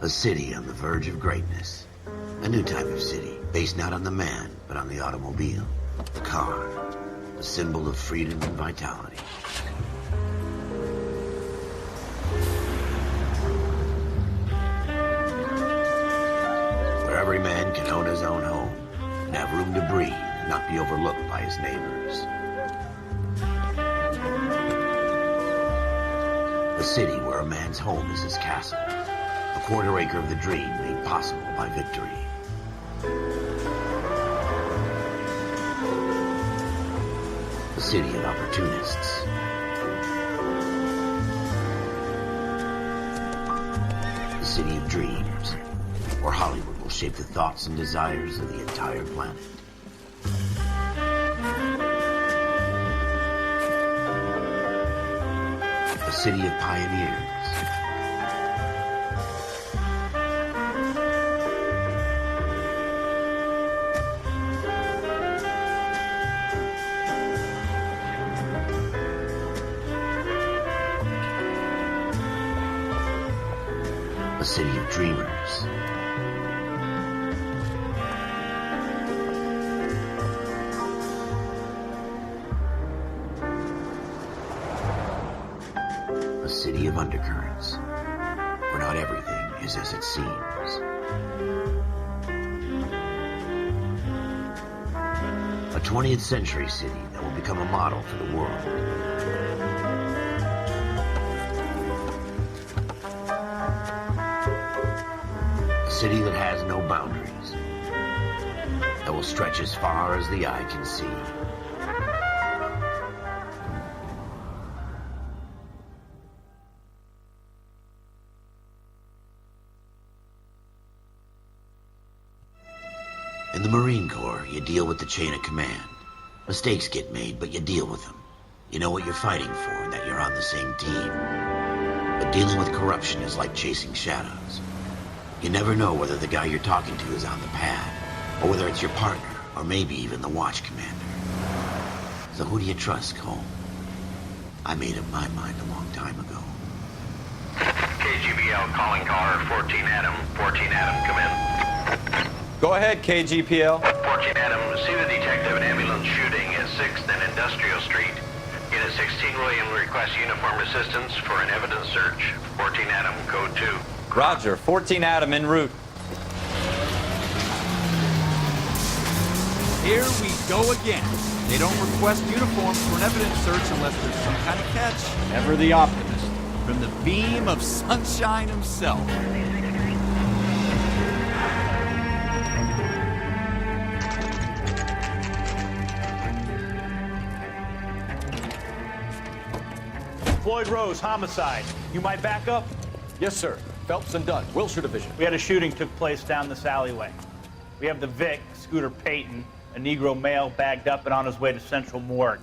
A city on the verge of greatness. A new type of city, based not on the man, but on the automobile. The car. A symbol of freedom and vitality. Where every man can own his own home, and have room to breathe, and not be overlooked by his neighbors. A city where a man's home is his castle. A quarter acre of the dream made possible by victory. A city of opportunists. A city of dreams, where Hollywood will shape the thoughts and desires of the entire planet. A city of pioneers. A city of dreamers. A city of undercurrents, where not everything is as it seems. A 20th century city that will become a model for the world. A city that has no boundaries, that will stretch as far as the eye can see. In the Marine Corps, you deal with the chain of command. Mistakes get made, but you deal with them. You know what you're fighting for and that you're on the same team. But dealing with corruption is like chasing shadows. You never know whether the guy you're talking to is on the pad, or whether it's your partner, or maybe even the watch commander. So who do you trust, Cole? I made up my mind a long time ago. KGBL calling caller 14 Adam. 14 Adam, come in. Go ahead, KGPL. 14 Adam, see the detective in ambulance shooting at 6th and Industrial Street. Unit 16 William requests uniform assistance for an evidence search. 14 Adam, code 2. Roger, 14 Adam en route. Here we go again. They don't request uniforms for an evidence search unless there's some kind of catch. Ever the optimist. From the beam of sunshine himself. Floyd Rose, homicide. You might back up? Yes, sir. Phelps and Dunn, Wilshire Division. We had a shooting took place down this alleyway. We have the Vic, Scooter Payton, a Negro male bagged up and on his way to Central Morgue.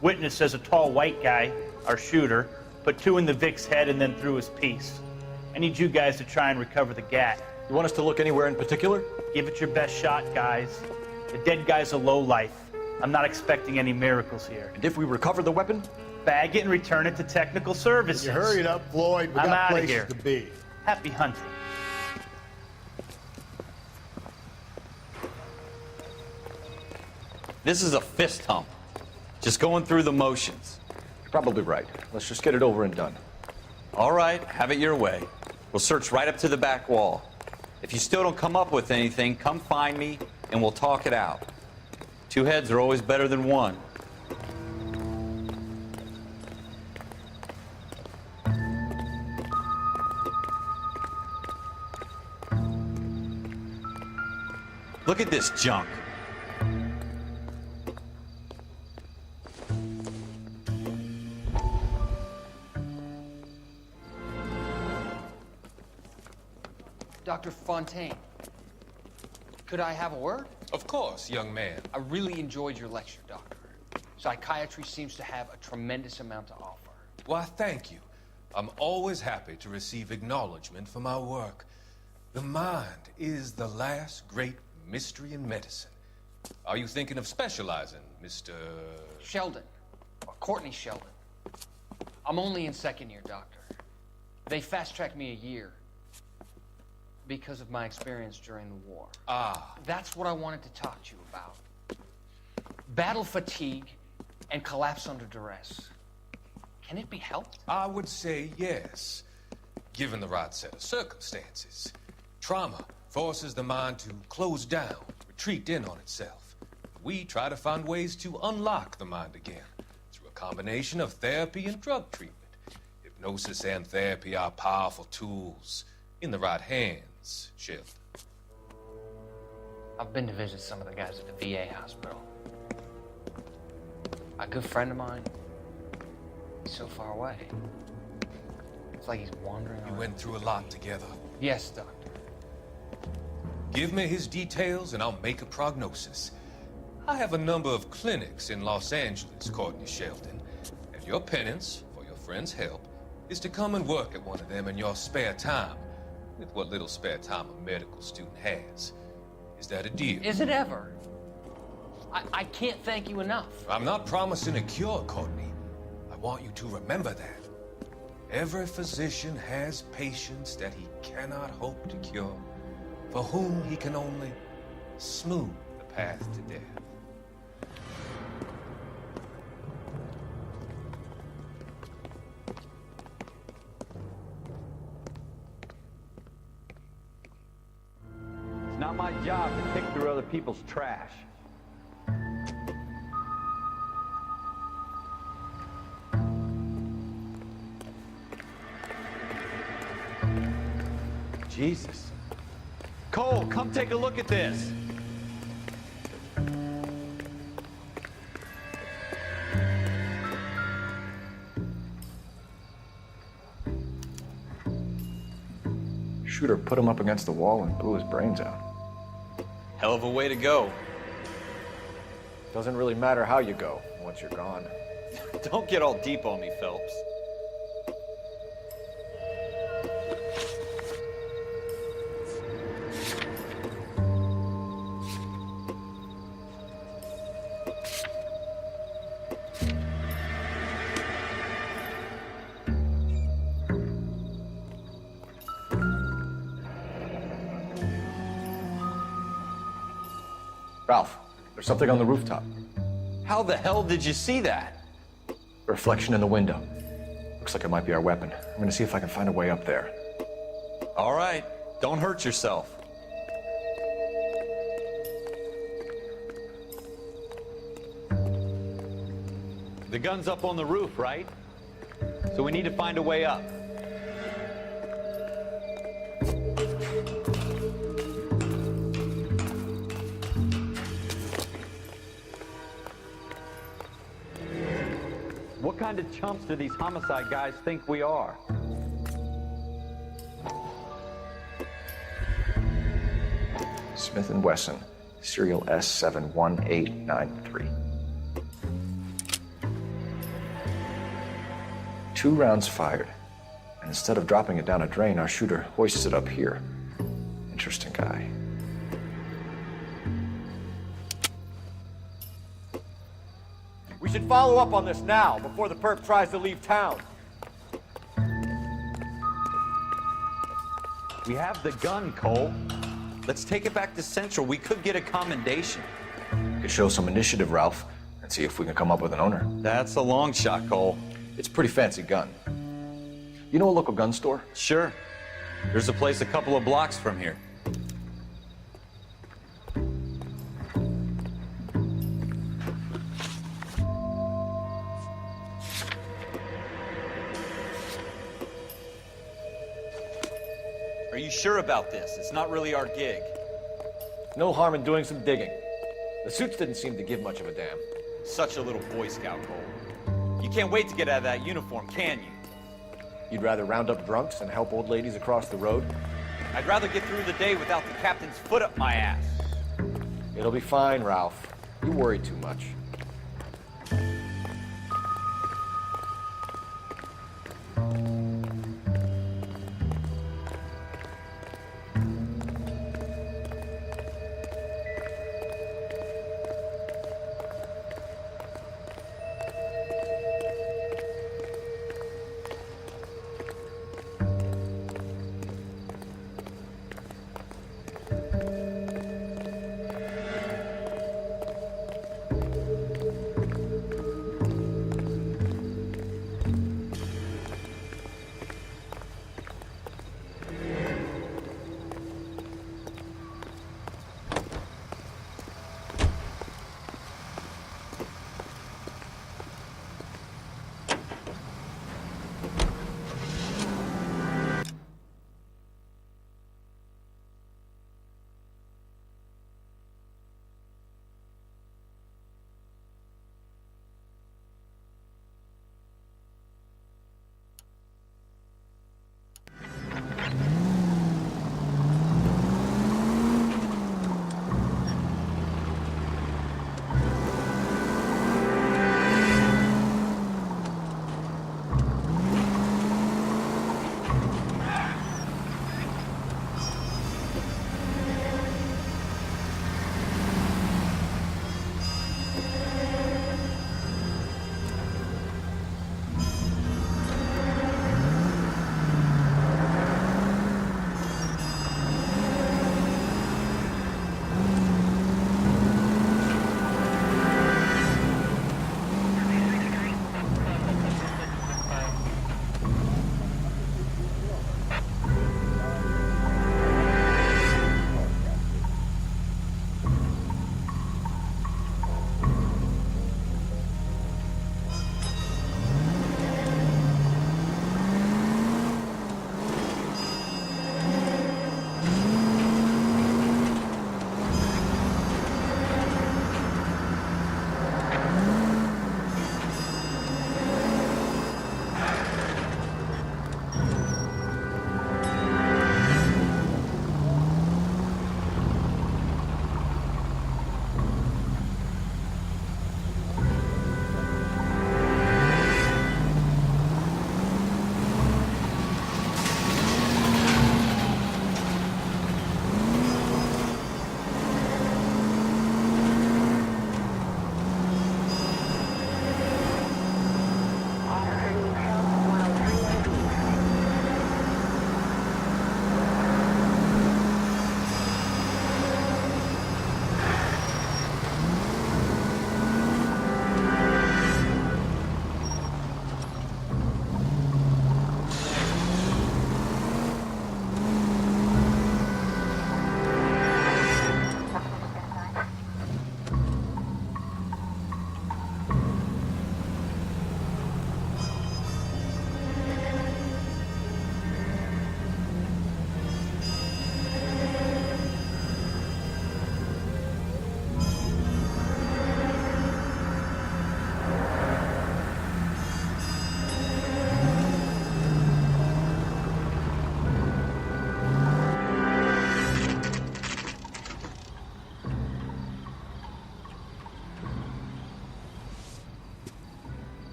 Witness says a tall white guy, our shooter, put two in the Vic's head and then threw his piece. I need you guys to try and recover the gat. You want us to look anywhere in particular? Give it your best shot, guys. The dead guy's a lowlife. I'm not expecting any miracles here. And if we recover the weapon? Bag it and return it to technical services. You hurry it up, Floyd. We I'm got outta places here. to be. Happy hunting. This is a fist hump. Just going through the motions. You're probably right. Let's just get it over and done. All right, have it your way. We'll search right up to the back wall. If you still don't come up with anything, come find me and we'll talk it out. Two heads are always better than one. Look at this junk. Dr. Fontaine, could I have a word? Of course, young man. I really enjoyed your lecture, Doctor. Psychiatry seems to have a tremendous amount to offer. Why, thank you. I'm always happy to receive acknowledgement for my work. The mind is the last great mystery in medicine. Are you thinking of specializing, Mr. Sheldon, or Courtney Sheldon. I'm only in second year, Doctor. They fast-tracked me a year. Because of my experience during the war. Ah, That's what I wanted to talk to you about. Battle fatigue and collapse under duress. Can it be helped? I would say yes, given the right set of circumstances. Trauma forces the mind to close down, retreat in on itself. We try to find ways to unlock the mind again through a combination of therapy and drug treatment. Hypnosis and therapy are powerful tools in the right hands, Sheldon. I've been to visit some of the guys at the VA hospital. A good friend of mine, he's so far away. It's like he's wandering We around. went through a lot together. Yes, Doctor. Give me his details and I'll make a prognosis. I have a number of clinics in Los Angeles, Courtney Sheldon, and your penance, for your friend's help, is to come and work at one of them in your spare time, with what little spare time a medical student has. Is that a deal? Is it ever? I can't thank you enough. I'm not promising a cure, Courtney. I want you to remember that. Every physician has patients that he cannot hope to cure, for whom he can only smooth the path to death. It's not my job to pick through other people's trash. Jesus. Cole, come take a look at this. Shooter put him up against the wall and blew his brains out. Hell of a way to go. Doesn't really matter how you go once you're gone. Don't get all deep on me, Phelps. Ralph, there's something on the rooftop. How the hell did you see that? A reflection in the window. Looks like it might be our weapon. I'm gonna see if I can find a way up there. All right, don't hurt yourself. The gun's up on the roof, right? So we need to find a way up. What kind of chumps do these homicide guys think we are? Smith & Wesson, serial S71893. 2 rounds fired. And instead of dropping it down a drain, our shooter hoists it up here. Interesting guy. We should follow up on this now, before the perp tries to leave town. We have the gun, Cole. Let's take it back to Central. We could get a commendation. Could show some initiative, Ralph, and see if we can come up with an owner. That's a long shot, Cole. It's a pretty fancy gun. You know a local gun store? Sure. There's a place a couple of blocks from here. Are you sure about this? It's not really our gig. No harm in doing some digging. The suits didn't seem to give much of a damn. Such a little Boy Scout, Cole. You can't wait to get out of that uniform, can you? You'd rather round up drunks and help old ladies across the road? I'd rather get through the day without the captain's foot up my ass. It'll be fine, Ralph. You worry too much.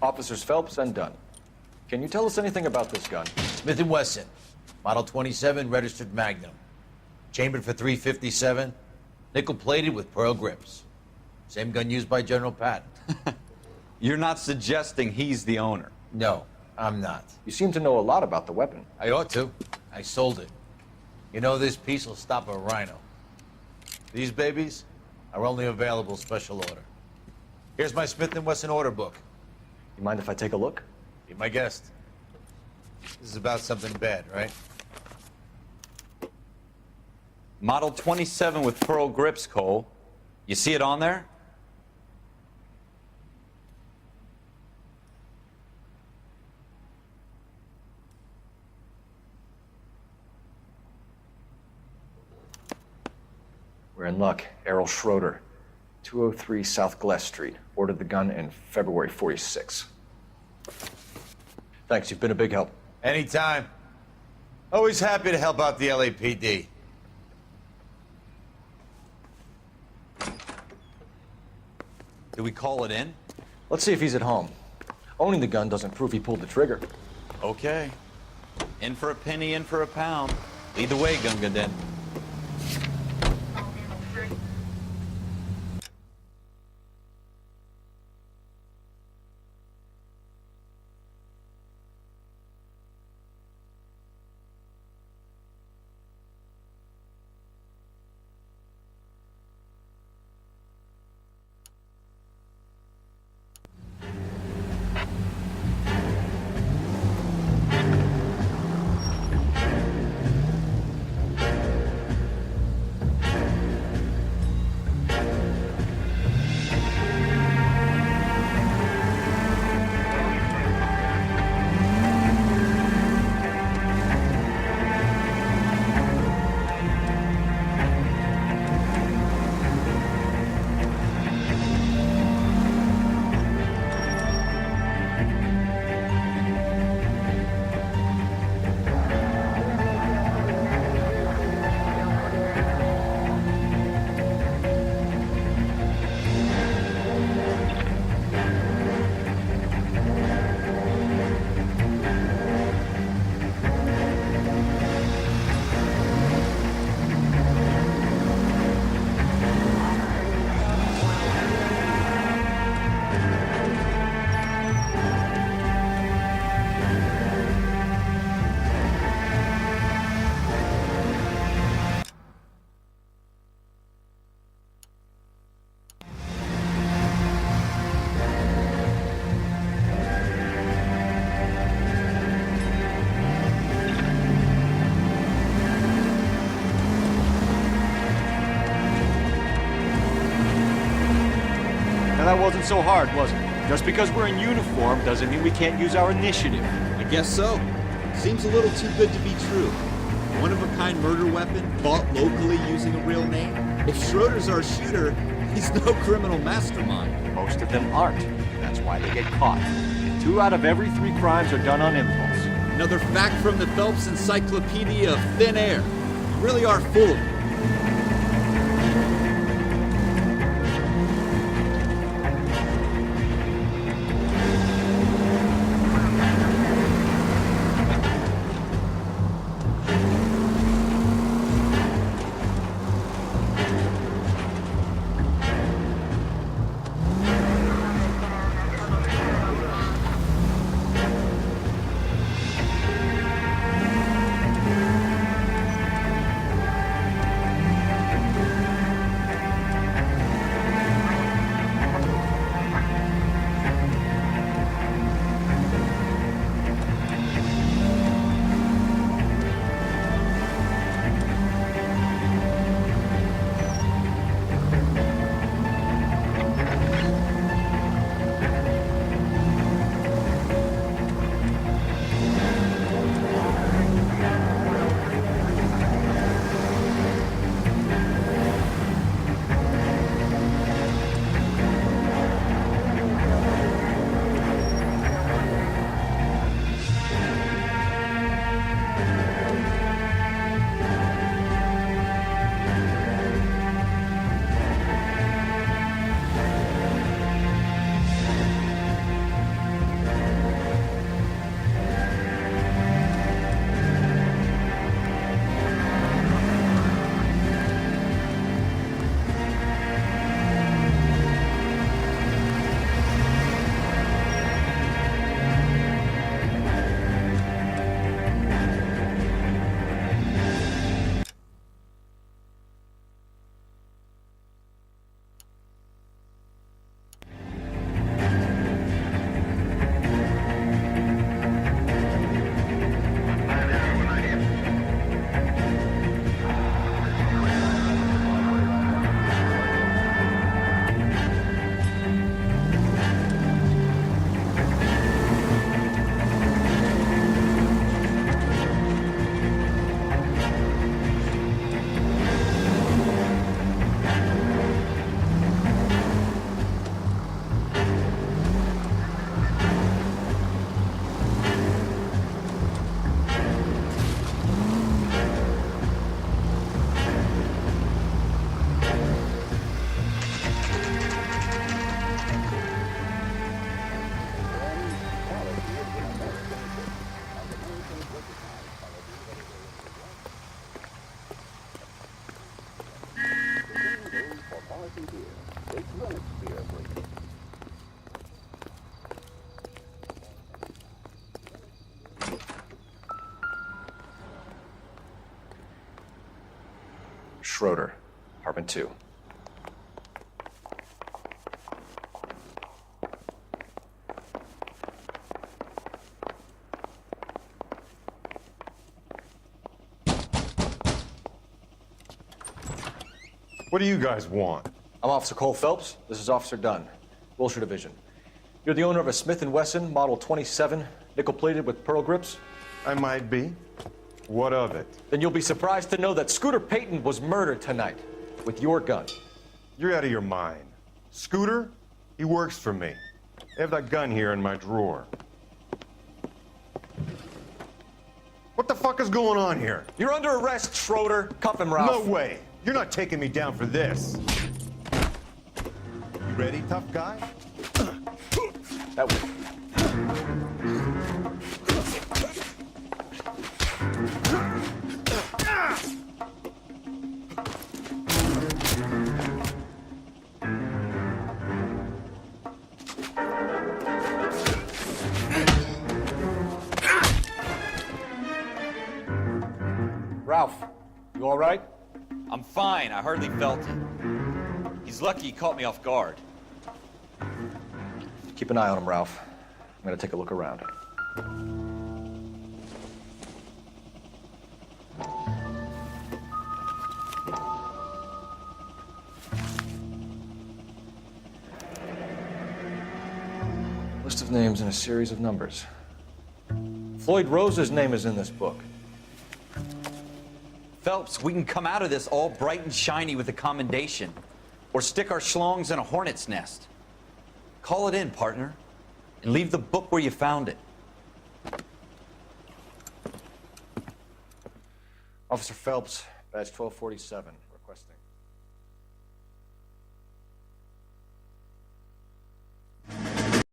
Officers Phelps and Dunn. Can you tell us anything about this gun? Smith & Wesson, Model 27, registered Magnum. Chambered for .357, nickel-plated with pearl grips. Same gun used by General Patton. You're not suggesting he's the owner? No, I'm not. You seem to know a lot about the weapon. I ought to. I sold it. You know, this piece will stop a rhino. These babies are only available special order. Here's my Smith & Wesson order book. You mind if I take a look? Be my guest. This is about something bad, right? Model 27 with pearl grips, Cole. You see it on there? We're in luck. Errol Schroeder, 203 South Glass Street. Ordered the gun in February '46. Thanks, you've been a big help. Anytime. Always happy to help out the LAPD. Do we call it in? Let's see if he's at home. Owning the gun doesn't prove he pulled the trigger. Okay. In for a penny, in for a pound. Lead the way, Gunga Din. Now that wasn't so hard, was it? Just because we're in uniform doesn't mean we can't use our initiative. I guess so. Seems a little too good to be true. One-of-a-kind murder weapon bought locally using a real name? If Schroeder's our shooter, he's no criminal mastermind. Most of them aren't. That's why they get caught. 2 out of every 3 crimes are done on impulse. Another fact from the Phelps Encyclopedia of Thin Air. You really are full of it. Schroeder, Apartment 2. What do you guys want? I'm Officer Cole Phelps. This is Officer Dunn, Wilshire Division. You're the owner of a Smith & Wesson Model 27, nickel-plated with pearl grips? I might be. What of it? Then you'll be surprised to know that Scooter Payton was murdered tonight with your gun. You're out of your mind. Scooter? He works for me. I have that gun here in my drawer. What the fuck is going on here? You're under arrest, Schroeder. Cuff him, Ralph. No way. You're not taking me down for this. You ready, tough guy? That way. Ralph, you all right? I'm fine. I hardly felt it. He's lucky he caught me off guard. Keep an eye on him, Ralph. I'm gonna take a look around. List of names and a series of numbers. Floyd Rose's name is in this book. Phelps, we can come out of this all bright and shiny with a commendation, or stick our schlongs in a hornet's nest. Call it in, partner, and leave the book where you found it. Officer Phelps, badge 1247.